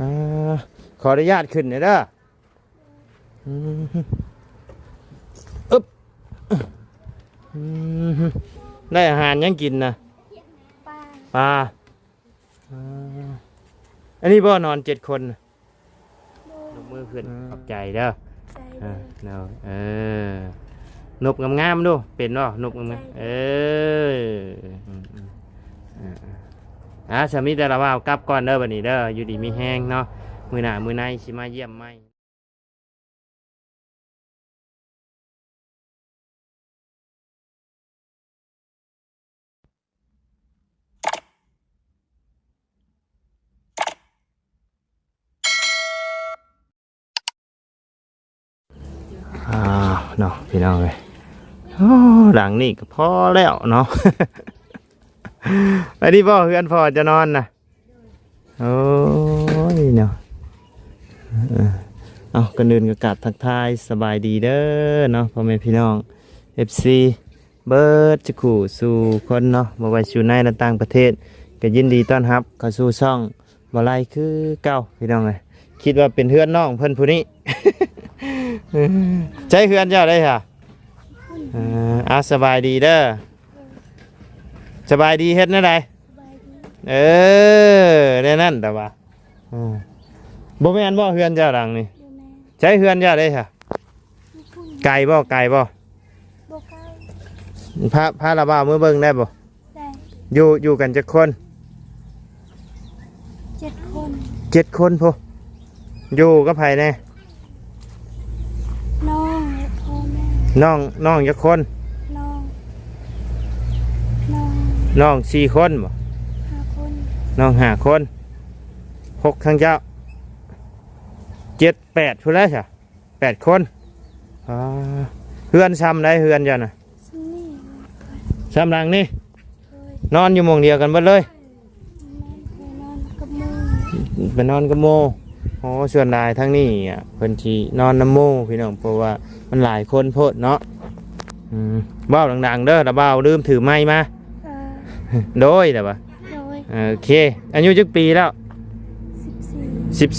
อ่าขออนุญาตขึ้นหน่อยเด้ออึ๊บได้อาหารยังกินนะปลาอันนี้บ่นอน7 คนนกมือขึ้นขอบใจเด้ออนกงามๆดูเป็นเนาะนกงามสามีแต่ละว่ากลับก่อนเด้อบัดนี้เด้ออยู่ดีมีแห้งเนาะมื้อหน้ามื้อในสิมาเยี่ยมใหม่เนาะพี่น้องเลยหลังนี่ก็พอแล้วเนาะ ไปที่พ่อเพื่อนพ่อจะนอนนะโอ้ยเนาะเอากันเดินกระกาศทักทายสบายดีเด้อเนาะพ่อแม่พี่น้อง FC เบิร์ดจะขู่สู่คนเนาะมาไว้สู่ในและต่างประเทศก็ยินดีต้อนรับเข้าสู่ช่องบ่ไล่คือเก่าพี่น้องเลยคิดว่าเป็นเพื่อนน้องเพื่อนผู้นี้ ใจเพื่อนเจ้าได้ค่ะสบายดีเด้อสบายดีเฮ็ดนั่นไดได้นั่นแต่ว่าบ่แม่นบ่เฮือนเจ้าดังนี่ใช้เฮือนเจ้าได้ค่ะไก่บ่พาระบ่าวมือเบิ่งได้บ่ได้อยู่กันจักคน7 คนพ่ออยู่กับไผแน่น้องจักคนน้อง4 คนบ่น้อง5 คน6ทั้งเจ้า7 8พูดแล้วใช่8 คนเฮือนซ้ำได้เฮือนจ้ะน่ะซ้ำหลังนี่นอนอยู่หม่องเดียวกันเบิดเลยไปนอนกับโมส่วนหลายทั้งนี้เพิ่นสินอนน้ำโมพี่น้องเพราะว่ามันหลายคนโพดเนาะบ้าวดังๆเด้อระบ้าวลืมถือไม้มาโดยแต่ว่าโอเคอายุจักปีแล้ว14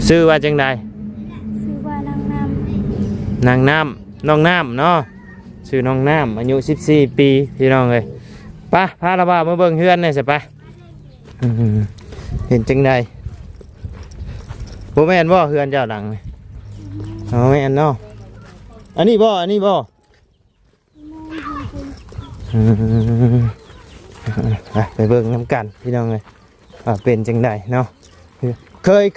ชื่อว่าจังใดชื่อว่านางน้ำน้องน้ำเนาะชื่อน้องน้ำอายุ14 ปีพี่น้องเลยพาระบ้าวมาเบิ่งเฮือนหน่อยสิไปเห็นจังใดบ่แม่นบ่เฮือนเจ้าหลังนี่แม่นเนาะอันนี้บ่ไปเบิ่งน้ำกันพี่น้องเลยเป็นจังใดเนาะ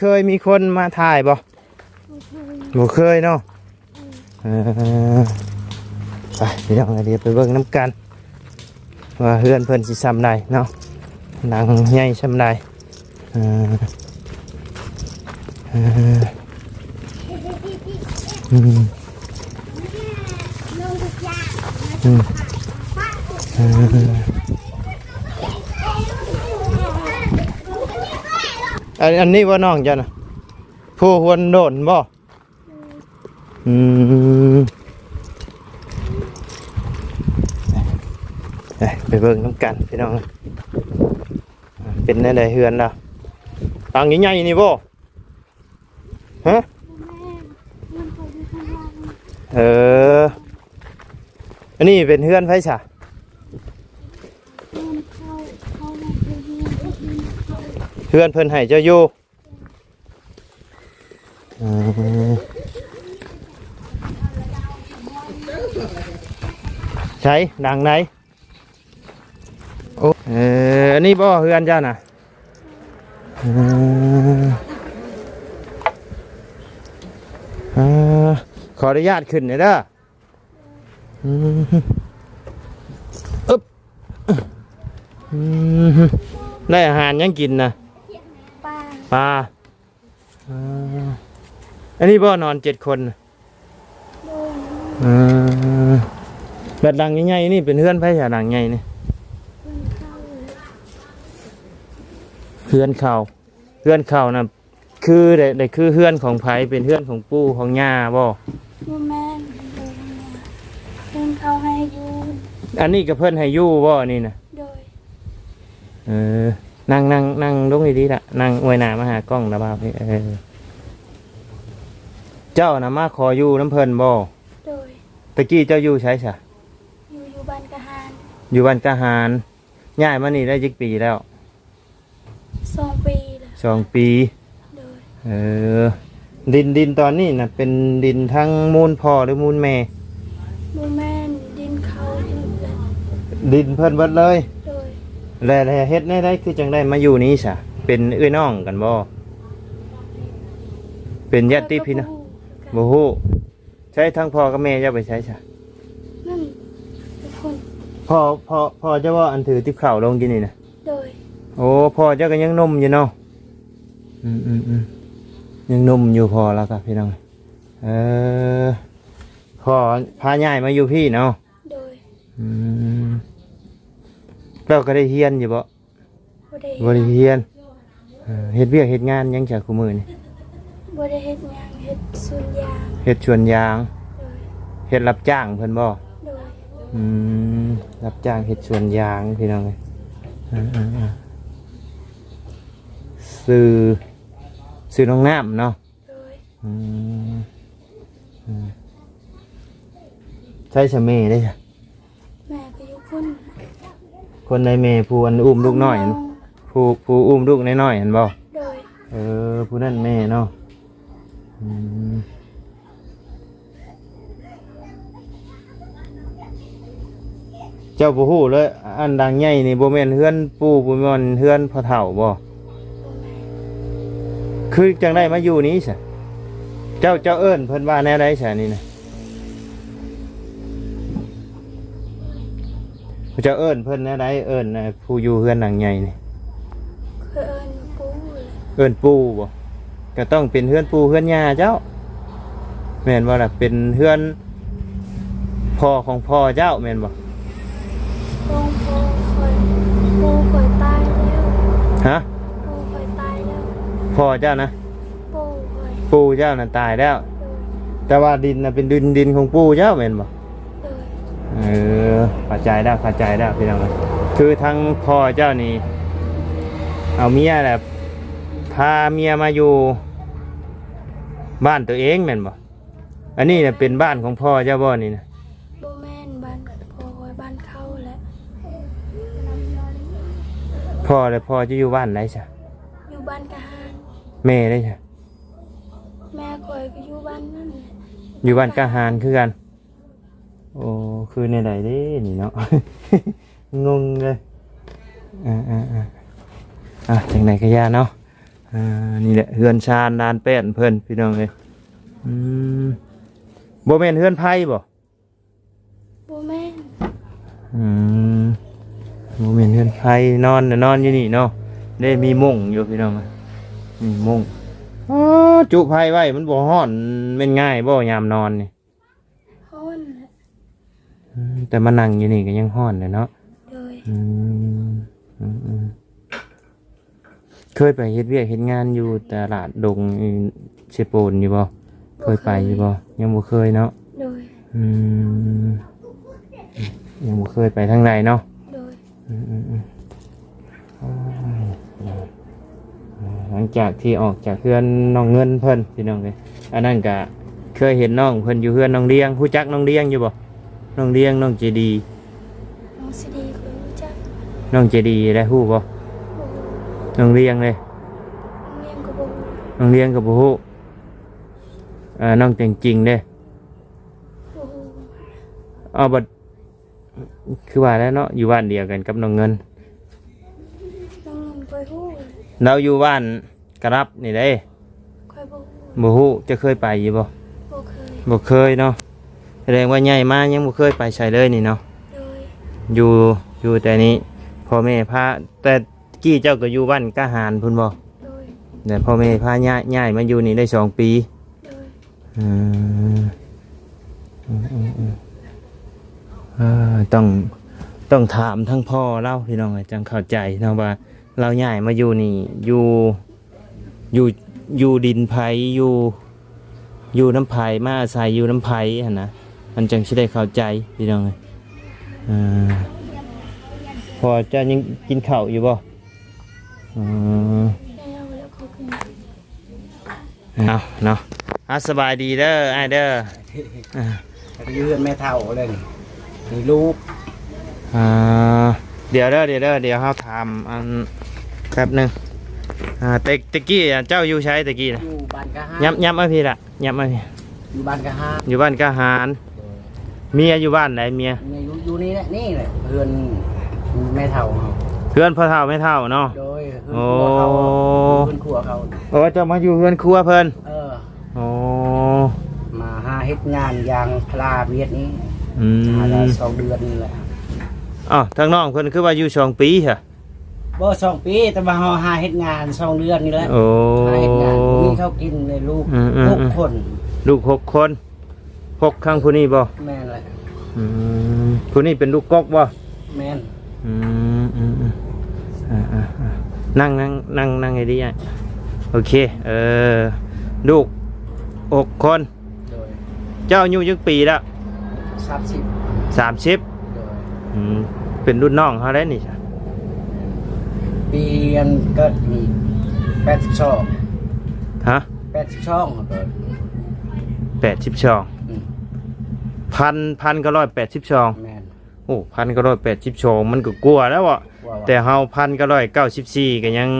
เคยมีคนมาถ่ายบ่เคยเนาะไปพี่น้องเดี๋ยวไปเบิ่งน้ำกันว่าเฮือนเพิ่นสิซ้ำใดเนาะหนังใหญ่ซ้ำใดอันนี้ว่าน้องจ้ะนะผู้หวนโดนบ่ไปเบิ่งน้ำกันพี่น้องเป็นในใดเฮือนล่ะตังใหญ่ๆนี่บ่ฮะอันนี้เป็นเฮือนไผซะเฮือนเพิ่นให้เจ้าอยู่ใช่ดังไหนโอ้อันนี้บ่เฮือนเจ้าน่ะขออนุญาตขึ้นหน่อยเด้ออึ๊บได้อาหารยังกินนะปลาอันนี้บ่นอน7 คนแบบดังใหญ่ๆนี่เป็นเฮือนไผอย่าดังใหญ่นี่เฮือนเขานะคือได้คือเฮือนของไผเป็นเฮือนของปู่ของย่าบ่แม่นเฮือนเขาให้อยู่อันนี้ก็เพิ่นให้อยู่บ่นี่นะโดย เออนั่งลงดีๆละนั่งอวยหน้ามาหากล้องนะบ่าวพี่เจ้านะมาขออยู่น้ำเพิ่นบ่โดยตะกี้เจ้าอยู่ใช่ซะอยู่บ้านกะหานอยู่บ้านกะหารย้ายมานี่ได้จักปีแล้ว2 ปีแล้ว2 ปี โดยดินตอนนี้น่ะเป็นดินทั้งมูลพ่อหรือมูลแม่บ่แม่นดินเขาเลย ดินเพิ่นเบิดเลยโดยแล้วเฮ็ดได้คือจังได้มาอยู่นี้ซะเป็นเอื้อน้องกันบ่เป็นญาติพี่น้องบ่ฮู้ใช้ทั้งพ่อกับแม่เจ้าไปใช้ซะนั่นเป็นคนพ่อเจ้าว่าอันถือติ๊บข้าวลงกินนี่น่ะโดยโอ้พ่อเจ้าก็ยังหนุ่มอยู่เนาะยังหนุ่มอยู่พอแล้วครับพี่น้องพ่อพาย้ายมาอยู่พี่เนาะโดยเราก็ได้เฮียนอยู่บ่บ่ได้เฮียนเฮ็ดเวียกเฮ็ดงานยังจากคู่มือนี่บ่ได้เฮ็ดหยังเฮ็ดสวนยางเฮ็ดสวนยางเฮ็ดรับจ้างเพิ่นบ่โดยรับจ้างเฮ็ดสวนยางพี่น้องเอ้ยซื้อน้องน้ำเนาะใช่ชะเมได้จ้ะแม่ก็อยู่คนในเมผู้อันอุ้มลูกน้อยผู้อุ้มลูกน้อยเห็นบ่โดยผู้นั่นแม่เนาะเจ้าบ่ฮู้เลยอันดังใหญ่นี่บ่แม่นเฮือนปู่บ่แม่นเฮือนพ่อเฒ่าบ่คือจังได้มาอยู่นี้ซะเจ้าเอิ้นเพิ่นว่าแนวใดซะนี่นะเจ้าเอิ้นเพิ่นแนวใดเอิ้นผู้อยู่เฮือนหลังใหญ่นี่คือเอิ้นปู่เอิ้นปู่บ่ก็ต้องเป็นเฮือนปู่เฮือนย่าเจ้าแม่นบ่ล่ะเป็นเฮือนพ่อของพ่อเจ้าแม่นบ่ปู่คอยตายแล้วฮะปู่คอยตายแล้วพ่อเจ้านะปู่เจ้าน่ะตายแล้วแต่ว่าดินน่ะเป็นดินของปู่เจ้าแม่นบ่เข้าใจได้พี่น้องคือทั้งพ่อเจ้านี่เอาเมียแหละพาเมียมาอยู่บ้านตัวเองแม่นบ่อันนี้น่ะเป็นบ้านของพ่อเจ้าบ่นี่นะบ่แม่นบ้านพ่อไว้บ้านเขาแหละพ่อจะอยู่บ้านไหนจ้ะอยู่บ้านกะหารแม่ได้จ้ะแม่คอยก็อยู่บ้านนั่นอยู่บ้านกะหารคือกันโอ้คือในใดเด้นี่เนาะ งงเลยจังไหนก็ยาเนาะนี่แหละเฮือนชาญลานแป้นเพิ่นพี่น้องเลยบ่แม่นเฮือนไผ่บ่แม่นบ่แม่นเฮือนไผ่นอนอยู่นี่เนาะได้มีมุ้งอยู่พี่น้องมีมุ้งจุไผ่ไว้มันบ่ฮ้อนเป็นง่ายบ่ยามนอนนี่ฮ้อนแต่มานั่งอยู่นี่ก็ยังฮ้อนเลยเนาะเคยไปเฮ็ดเวียกเฮ็ดงานอยู่ตลาดดงเชโปนอยู่บ่เคยไปอยู่บ่ยังบ่เคยเนาะยังบ่เคยไปทางใดเนาะหลังจากที่ออกจากเฮือนน้องเงินเพิ่นพี่น้องเลยอันนั้นก็เคยเห็นน้องเพิ่นอยู่เฮือนน้องเลี้ยงรู้จักน้องเลี้ยงอยู่บ่น้องเลี้ยงน้องเจดีน้องเจดีรู้จักน้องเจดีได้ฮู้บ่น้องเลี้ยงเลยน้องเลี้ยงก็บ่ฮู้น้องจริงๆเด้บัดคือว่าแล้วเนาะอยู่บ้านเดียวกันกับน้องเงินเราอยู่บ้านกระรับนี่ได้บ่ฮู้จะเคยไปอยู่บ่บ่เคยเนาะแสดงว่าใหญ่มายังบ่เคยไปใส่เลยนี่เนาะอยู่แต่นี้พ่อแม่พาแต่กี้เจ้าก็อยู่บ้านกะหารพุ่นบ่แต่พ่อแม่พาย้ายมาอยู่นี่ได้2 ปีต้องถามทั้งพ่อเล่าพี่น้องจังเข้าใจนะว่าเราย้ายมาอยู่นี่อยู่ดินไผ่อยู่น้ำไผ่มาอาศัยอยู่น้ำไผ่หั่นนะมันจังสิได้เข้าใจพี่น้องพอจะยังกินข้าวอยู่บ่ อืม แล้วแล้วเขากิน เอาเนาะสบายดีเด้อไอ้เด้ออ่า แล้วก็ยืนแม่เท่าเลยนี่ลูก อ่าเดี๋ยวเฮาถามอันแป๊บหนึงตะกี้เจ้าอยู่ใช้ตะกี้นะ อยู่บ้านกะฮา ย้ำมาพี่ละย้ำมาพี่ อยู่บ้านกะฮา อยู่บ้านกะหารเมียอยู่บ้านไหนเมีย อยู่นี่แหละนี่แหละเพื่อนแม่เท่าเขา เพื่อนพ่อเฒ่าไม่เฒ่าเนาะ โดย โอ้ เพื่อนครัวเขา โอ้เจะมาอยู่เพื่อนครัวเพิ่น โอ้ มาหาเฮ็ดงานยางพลาเวียดนี้ อื หาได้ ม 2 เดือนนี่แหละ อ้าวทางน้องเพิ่นคือว่าอยู่2 ปีเหรอ บ่2 ปีแต่ว่าเฮาหาเฮ็ดงาน2 เดือนนี่แหละ โอ้ หาเฮ็ดงานมีเขากินเลยลูก 6 คน ลูก6 คน6ข้างผู้นี้บ่ แม่นแหละ ผู้นี้เป็นลูกกกบ่ แม่น นั่งไงดีอ่ะโอเคลูก6 คน โดย เจ้าอายุจักปีแล้ว 30 30 โดย เป็นรุ่นน้องเขาได้นี่จ้ะ ปีอันเกิดมี82 ฮะ 82ครับเกิด 82 อืม พันก็182 แม่น โอ้1,982มันก็กลัวแล้วอ่ะ ว่า แต่เฮา1,994ก็ยัง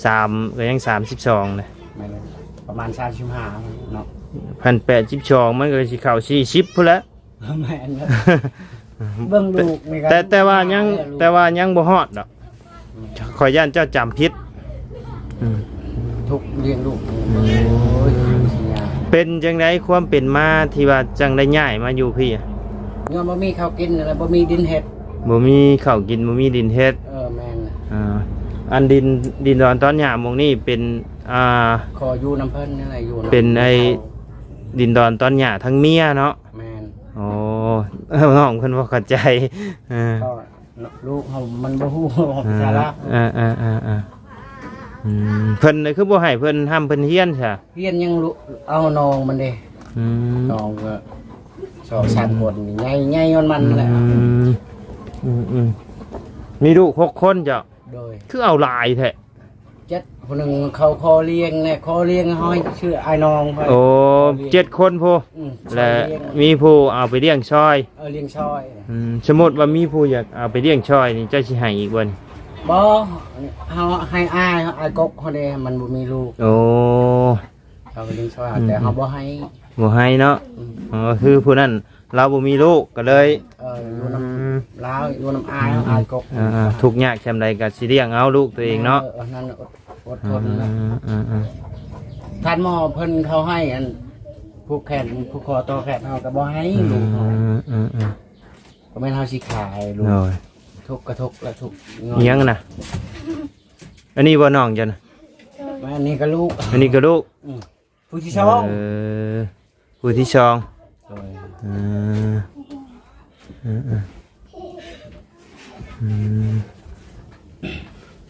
32เลย แม่นเลยประมาณ35เนาะ 1,082มันก็สิเข้า40พุ่นแหล้ว แม่นเลยเบิ่งลูกนี่ก็ แต่ว่ายังบ่ฮอดดอกขอยย่านเจ้าจำผิด ทุกเลี้ยงลูกโอ้ยสิยา เป็นจังไดความเป็นมาที่ว่าจังได้ย้ายมาอยู่พี่อะ เงินบ่มีข้าวกินอะไรบ่มีดินเฮ็ด บ่มีข้าวกินบ่มีดินเฮ็ด แม่นเลย อันดินดอนตอนหญ้าหมองนี้เป็นขออยู่น้ำเพิ่นนี่แหละอยู่ำ เป็นไอ้ดินดอนตอนหญ้าทั้งเมียเนาะ แม่น โอ้น้องเพิ่นบ่เข้าใจเออ ก็ลูกเฮามันบ่ฮู้สาระ เพิ่นน่ะคือบ่ให้เพิ่นห้ามเพิ่นเฮียนซะ เฮียนยังรู้เอาน้องมันเด้ อืม น้องก็สอบชั้นบนนี่ใหญ่ๆมันแหละ มีลูก6 คนจ้ะ โดย คือเอาหลายแท้ 7คนหนึงเขาคอเลี้ยงเนี่ยคอเลี้ยงเฮาให้ชื่อไอ้น้องไป โอ้7 คนพู อืม และ เลี้ยง มีผู้เอาไปเลี้ยงชอย เลี้ยงชอย สมมติว่ามีผู้อยากเอาไปเลี้ยงชอยนี่เจ้าสิให้อีกบ่น บ่เฮาให้อ้ายกกเขาเด้มันบ่มีลูก โอ้ เขาก็เลี้ยงชอยแต่เฮาบ่ให้ บ่ให้เนาะอ๋อคือผู้นั้นเราบ่มีลูกก็เลย อยู่น้ำลาวอยู่น้ำอายกก ทุกข์ยากแค่ใดก็สิเลี้ยงเอาลูกตัวเองเนาะ นั่นอดทนนะท่านหมอเพิ่นเขาให้อันผู้แขนผู้คอต่อแขนเฮาก็บ่ให้ลูกเขาก็แม่นเฮาสิขายลูก โอ้ย ทุกข์กระทกและทุกข์ อิหยังน่ะอันนี้บ่น้องจ้ะน่ะ แม่อันนี้ก็ลูก อันนี้ก็ลูก ผู้ที่สอง ผู้ที่สอง โดย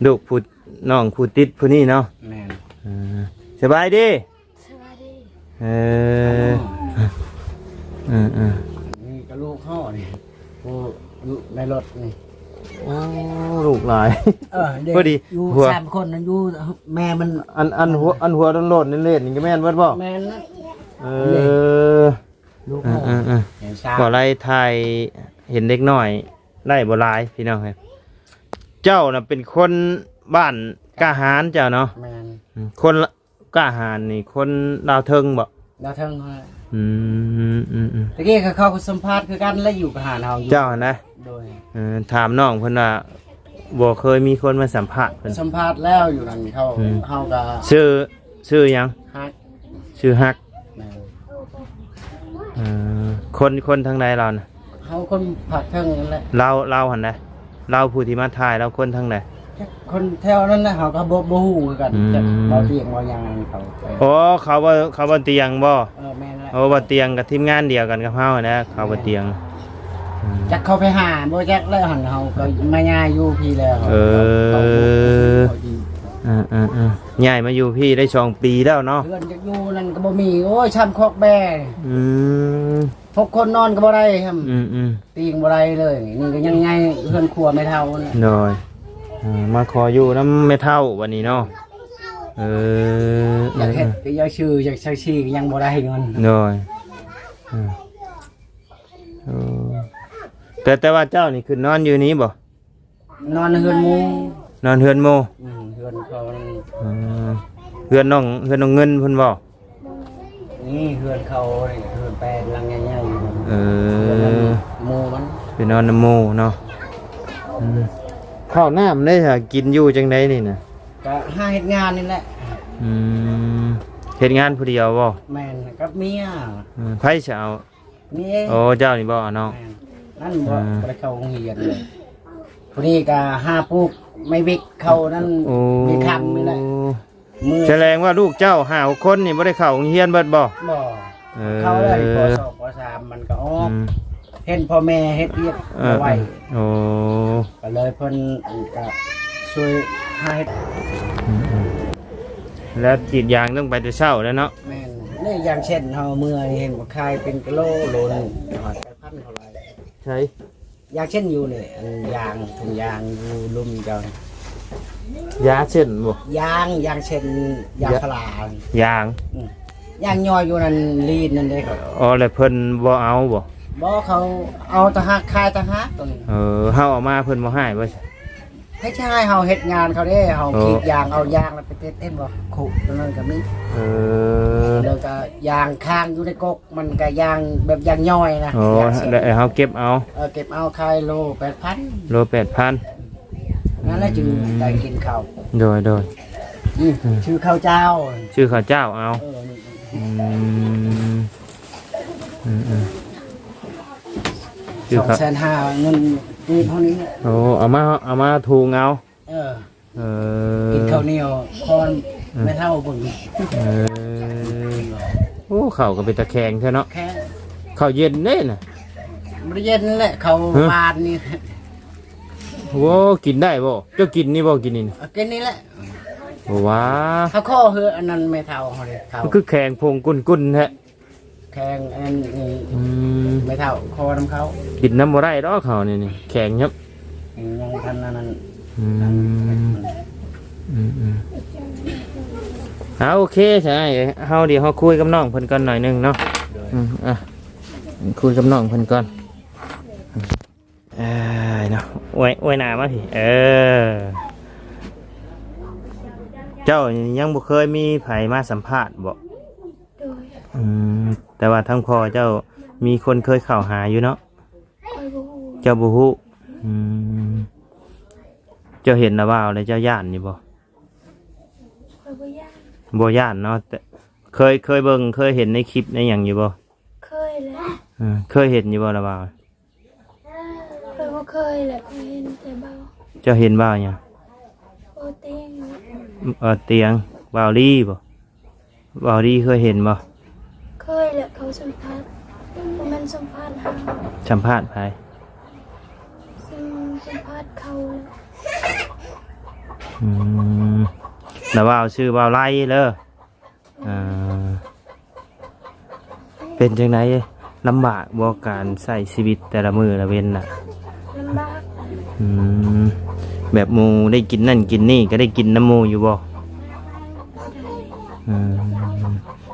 ลูกผู้น้องผู้ติดผู้นี้เนาะ แม่น สบายดี สวัสดี นี่ก็ลูกเฮานี่ผู้อยู่ในรถนี่ ลูกหลาย เด็ก พอดี อยู่ หัว 3คนนั้นอยู่แม่มัน อันหัวโลดๆเล่นๆนี่ก็แม่นเบิดบ่ แม่นนะ ลูกเฮาเห็น บ่ไรไทยเห็นเด็กน้อยได้บ่หลายพี่น้องครับเจ้าน่ะเป็นคนบ้านกาหารเจ้าเนาะ แม่น คนกาหารนี่คนลาวเทิงบ่ ดาวเทิงเขาแหละ อืม ตะกี้เขาสัมภาษณ์คือกันและอยู่กับหาเฮาอยู่ เจ้านะ โดย ถามน้องเพิ่นว่าบ่เคยมีคนมาสัมภาษณ์เพิ่น สัมภาษณ์แล้วอยู่นั่นเขาเฮาก็ ชื่อหยัง ฮัก ชื่อฮัก แม่น คนทางใดเราน่ะ เฮาคนผักเทิงนั่นแหละ เราหั่นนะเราผู้ที่มาถ่ายเราคนทางใด คนแถวนั้นนะเฮาก็บ่ฮู้คือกันจักเบาเตียงเบาหยังเขาไป อ๋อเขาบ่เตียงบ่ แม่นแหละ โอ้บ่เตียงกับทีมงานเดียวกันกับเฮานะเขาบ่เตียง จักเข้าไปหาบ่จักแล้วหั่นเฮาก็มาย่าอยู่พี่แล้วย้ายมาอยู่พี่ได้2 ปีแล้วเนาะ เพื่อนจักอยู่นั่นก็บ่มีโอ้ยช้ำคอกแบ่ 6 คนนอนก็บ่ได้ครับตีงบ่ได้เลยนี่ก็ยังไงเพื่อนครัวไม่เท่านั่นแหละ น้อย มาขออยู่น้ำไม่เท่าวันนี้เนาะเออ อยากเฮ็ดก็อยากชื่ออยากใช้ชื่อยังบ่ได้เงิน โดยเออแต่ว่าเจ้านี่คือนอนอยู่นี้บ่ นอนเฮือนหมู่ นอนเฮือนโม เฮือนเขา เฮือนน้องเงินเพิ่นบ่ นี่เฮือนเขานี่เฮือนแปลนหลังใหญ่ๆอยู่ เออ หมู่มัน ไปนอนน้ำโมเนาะข้าวน้ำได้ค่ะกินอยู่จังไดนี่น่ะ ก็หาเฮ็ดงานนี่แหละ เฮ็ดงานผู้เดียวบ่ แม่นกับเมีย ไผสิเอา นี่ โอ้เจ้านี่บ่เนาะ นั่นบ่ได้เข้าโรงเรียนเลยผู้นี้ก็หาปลูกไม่วิกเข้านั่น โอ้ มีคำนี่แหละมือ แสดงว่าลูกเจ้า5 คนนี่บ่ได้เข้าโรงเรียนเบิดบ่ บ่เขาเลยป.2 ป.3มันก็ออกเห็นพ่อแม่เฮ็ดเวียกเอาไว้ โอ้ ก็เลยเพิ่นก็ช่วยหาเฮ็ด แล้วกรีดยางต้องไปแต่เช้าแล้วเนาะ แม่นนี่อย่างเช่นเฮาเมื่อนี่เห็นบ่คายเป็นกิโลโลนึง8,000เท่าไหร่ ใช่ อย่างเช่นอยู่นี่อันยางถุงยางอยู่ลุ่มจัง ยาเช่นบ่ ยางอย่างเช่นยางพารา ยาง ยางย่อยอยู่นั่นลีดนั่นเด้ครับ อ๋อแล้วเพิ่นบ่เอาบ่ บ่เขาเอาตะหักคายตะหักตัวนี้ เฮาเอามาเพิ่นบ่ให้บ่ใช่ ให้ใช่เฮาเฮ็ดงานเขาเด้เฮา เออ กรีดยางเอายางแล้วไปเฮ็ดบ่ขุตรงนั้นก็มี เออ แล้วก็ยางค้างอยู่ในกกมันก็ยางแบบยางย่อยนะ โอ้ ยางเสีย แล้วเฮาเก็บเอา เก็บเอาคายโล 8,000 โล 8,000 นั่นแหละจึงได้กินข้าว โดย ชื่อข้าวเจ้า ชื่อข้าวเจ้าเอา นี่ อืมชื่อข้าว 250,000เงินนี่เท่านี้ โอ้เอามาทูงเอา เออ เอ กิน อ ข้าวเหนียวคอนไม่เท่าบุญ เออโอ้ข้าวก็เป็นตะแคงแท้เนาะ แค่ ข้าวเย็นเด้น่ะ บริเย็นแหละเขาบานนี่ โอ้กินได้บ่เจ้ากินนี่บ่กินนี่ เอากินนี่แหละ ว้า เขาข้อเฮืออันนั้นไม่เท่าเขาเลยเท่า มันคือแข็งพงกุนๆแท้ แข่งอันนี้ อืม ไม่เท่าคอน้ำเขา กินน้ำบ่ได้ดอกเขานี่แข็งครับ ยังทันนั้น โอเคใช่เฮาเดี๋ยวเฮาคุยกับน้องเพิ่นก่อนหน่อยหนึงเนาะคุยกับน้องเพิ่นก่อนเนาะอวยหน้ามาพี่เจ้ายังบ่เคยมีไผมาสัมภาษณ์บ่ โดย แต่ว่าทั้งพ่อเจ้ามีคนเคยเข้าหาอยู่เนาะ คอยบ่ฮู้ เจ้าบ่ฮู้เจ้าเห็นนะว่าอะไรเจ้าย่านนี่บ่ คอยบ่ย่าน บ่ย่านเนาะแต่เคยเบิ่งเคยเห็นในคลิปในหยังอยู่บ่ เคยแหละ เคยเห็นอยู่บ่ละบ่าว คอยบ่เคยแหละคอยเห็นแต่เบา เจ้าเห็นบ่าวหยัง โอเตียง เตียงบ่าวลี่บ่บ่าวลี่เคยเห็นบ่ เคยแหละเขาสัมภาษณ์มันสัมภาษณ์เฮา สัมภาษณ์ไผ ซึ่งสัมภาษณ์เขาแหละ แล้วบ่าวชื่อบ่าวไล่เด้อเป็นจังไดลำบากบ่การใช้ชีวิตแต่ละมื้อละเว้นน่ะ ลำบาก แบบหมูได้กินนั่นกินนี่ก็ได้กินน้ำหมูอยู่บ่ บ่ได้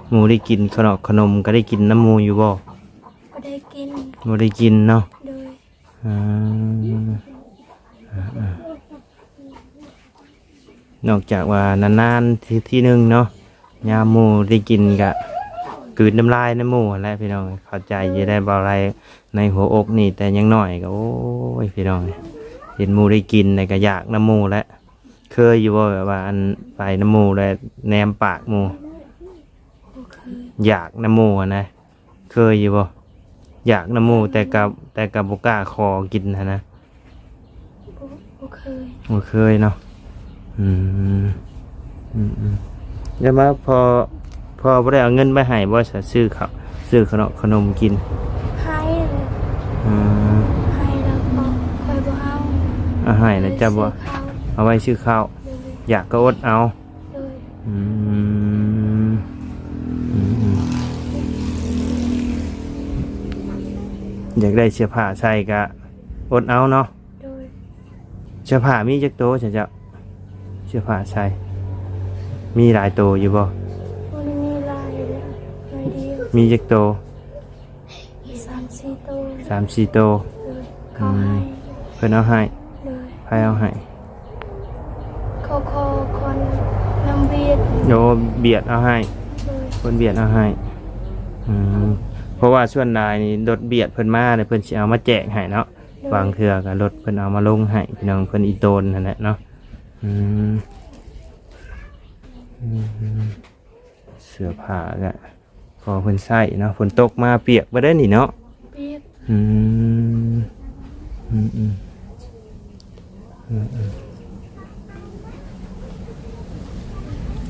หมูได้กินขนมก็ได้กินน้ำหมูอยู่บ่ บ่ได้กิน บ่ได้กินเนาะ โดย นอกจากว่านานๆที่นึงเนาะยามหมูได้กินก็กลืนน้ำลายน้ำหมูแหละพี่น้องเข้าใจจะได้บ่อะไรในหัวอกนี่แต่ยังน้อยก็โอ้ยพี่น้องเห็นหมูได้กินแต่ก็อยากน้ำหมูแล้วเคยอยู่บ่แบบว่าอันไปน้ำหมูแล้วแนมปากหมู บ่เคย อยากน้ำหมูอะนะเคยอยู่บ่อยากน้ำหมูแต่กับบ่กล้าคอกินนะ บ่เคย บ่เคยเนาะแล้วมาพอบ่ได้เอาเงินไปให้บ่ซื้อข้าวซื้อขนมกิน ให้เลยให้แล้วก็คอยบ่เอา เอาให้แล้วจะบ่ ซื้อข้าว เอาไว้ซื้อข้าว โดย อยากก็อดเอา โดย อยากได้เสื้อผ้าใส่ก็อดเอาเนาะ โดย เสื้อผ้ามีจักโตจ้ะเจ้าเสื้อผ้าใส่มีหลายโตอยู่บ่ มันมีลายเดียวลายเดียว มีจักโต 3-4 ตัว 3-4 โต เลยเขาให้ เพิ่นเอาให้ เลย ใครเอาให้ เขาคอคนนำเบียด โยเบียดเอาให้ เลย เพิ่นเบียดเอาให้เพราะว่าส่วนนายนี่รถเบียดเพิ่นมาเนี่ยเพิ่นสิเอามาแจกให้เนาะบางเทื่อก็รถเพิ่นเอามาลงให้พี่น้องเพิ่นอีโตนนั่นแหละเนาะเสื้อผ้าก็พอเพิ่นใส่เนาะฝนตกมาเปียกบ่ได้นี่เนาะ เบียด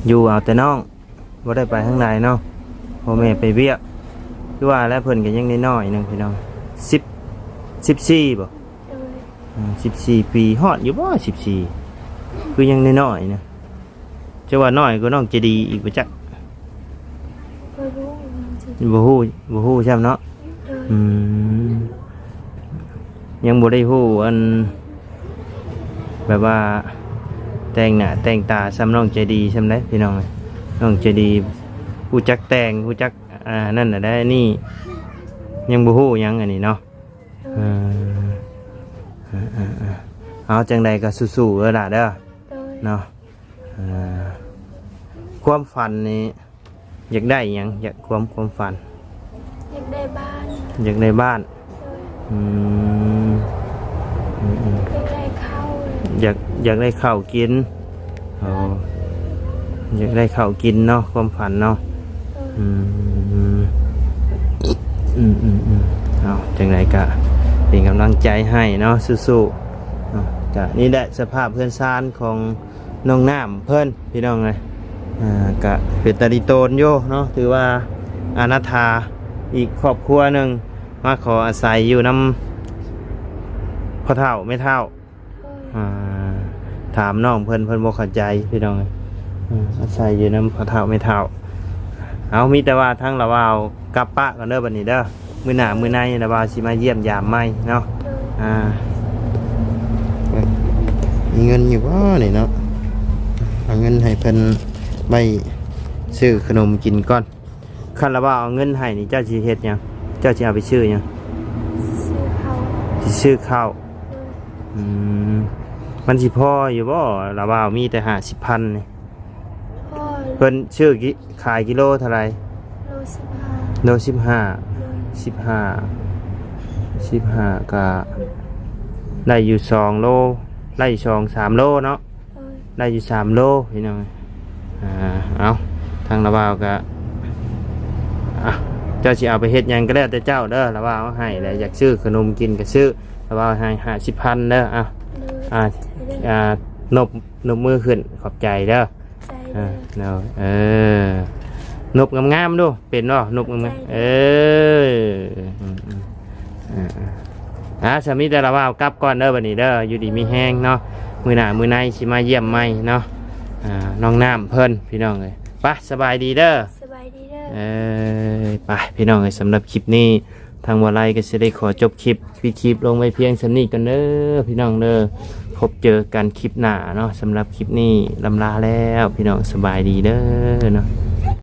อยู่เอาแต่น้องบ่ได้ไปข้างในเนาะพ่อแม่ไปเวียกคือว่าแล้วเพิ่นก็ยังน้อยๆหนึงพี่น้อง14บ่ เลย 14 ปีฮอดอยู่บ่14คือยังน้อยๆนะจะว่าน้อยก็น้องจะดีอีกบ่จัก บ่รู้มันสิ บ่ฮู้ใช่เนาะ เลย ยังบ่ได้ฮู้อันแบบว่าแต่งหน้าแต่งตาซ้ำน้องใจดีซ้ำได้พี่น้องเอ้ยน้องใจดีฮู้จักแต่งฮู้จักนั่นน่ะได้นี่ยังบ่ฮู้หยังอันนี้เนาะ เลย เอาจังใดก็สู้ๆเด้อล่ะเด้อ เลย เนาะความฝันนี่อยากได้หยังอยากความฝัน อยากได้บ้าน อยากได้บ้าน เลย อยากได้ข้าวเลย อยากได้ข้าวกินเอาอยากได้ข้าวกินเนาะความฝันเนาะ เอาจังไรกะเป็นกำลังใจให้เนาะสู้ๆเนาะกะนี่แหละสภาพเพื่อนซานของน้องน้ำเพื่อนพี่น้องเลยกะเป็นตาดิโตนโยเนาะถือว่าอนาถาอีกครอบครัวหนึ่งมาขออาศัยอยู่น้ำพ่อเฒ่าไม่เฒ่า เลย ถามน้องเพื่อนบ่เข้าใจพี่น้องเลยอาศัยอยู่น้ำพ่อเฒ่าไม่เฒ่าเอามีแต่ว่าทั้งละว่าวกลับปะกันเด้อบัดนี้เด้อมื้อหน้ามื้อในละว่าวสิมาเยี่ยมยามใหม่เนาะ เลย มีเงินอยู่บ่นี่เนาะเอาเงินให้เพิ่นไปซื้อขนมกินก่อนคันละว่าวเอาเงินให้นี่เจ้าสิเฮ็ดหยังเจ้าสิเอาไปซื้อหยัง ซื้อข้าว สิซื้อข้าว เลย มันสิพออยู่บ่ละว่าวมีแต่50,000นี่ พ่อ เพิ่นซื้อขายกิโลเท่าไหร่ โล15 โล เลย 15ก็ได้อยู่2โลได้อยู่2-3 โลเนาะ เลย ได้อยู่3 โลพี่น้องเอาทางละว่าวก็เจ้าสิเอาไปเฮ็ดหยังก็แล้วแต่เจ้าเด้อละว่าวเอาให้แล้วอยากซื้อขนมกินก็ซื้อละว่าวให้50,000เด้อเลย นบมือขึ้นขอบใจเด้อ ใจ เนาะนบงามๆดูเป็นเนาะนบงามสามีแต่ละว่าวกลับก่อนเด้อบัดนี้เด้ออยู่ดีมีแห้งเนาะมื้อหน้ามื้อในสิมาเยี่ยมใหม่เนาะน้องน้ำเพิ่นพี่น้องเอ้ยไปสบายดีเด้อ สบายดีเด้อ ไปพี่น้องเอ้ยสำหรับคลิปนี้ทางวาไลก็จะได้ขอจบคลิปพี่คลิปลงไว้เพียงสำนี้กันเด้อพี่น้องเด้อพบเจอกันคลิปหน้าเนาะสำหรับคลิปนี้ลำลาแล้วพี่น้องสบายดีเด้อเนาะ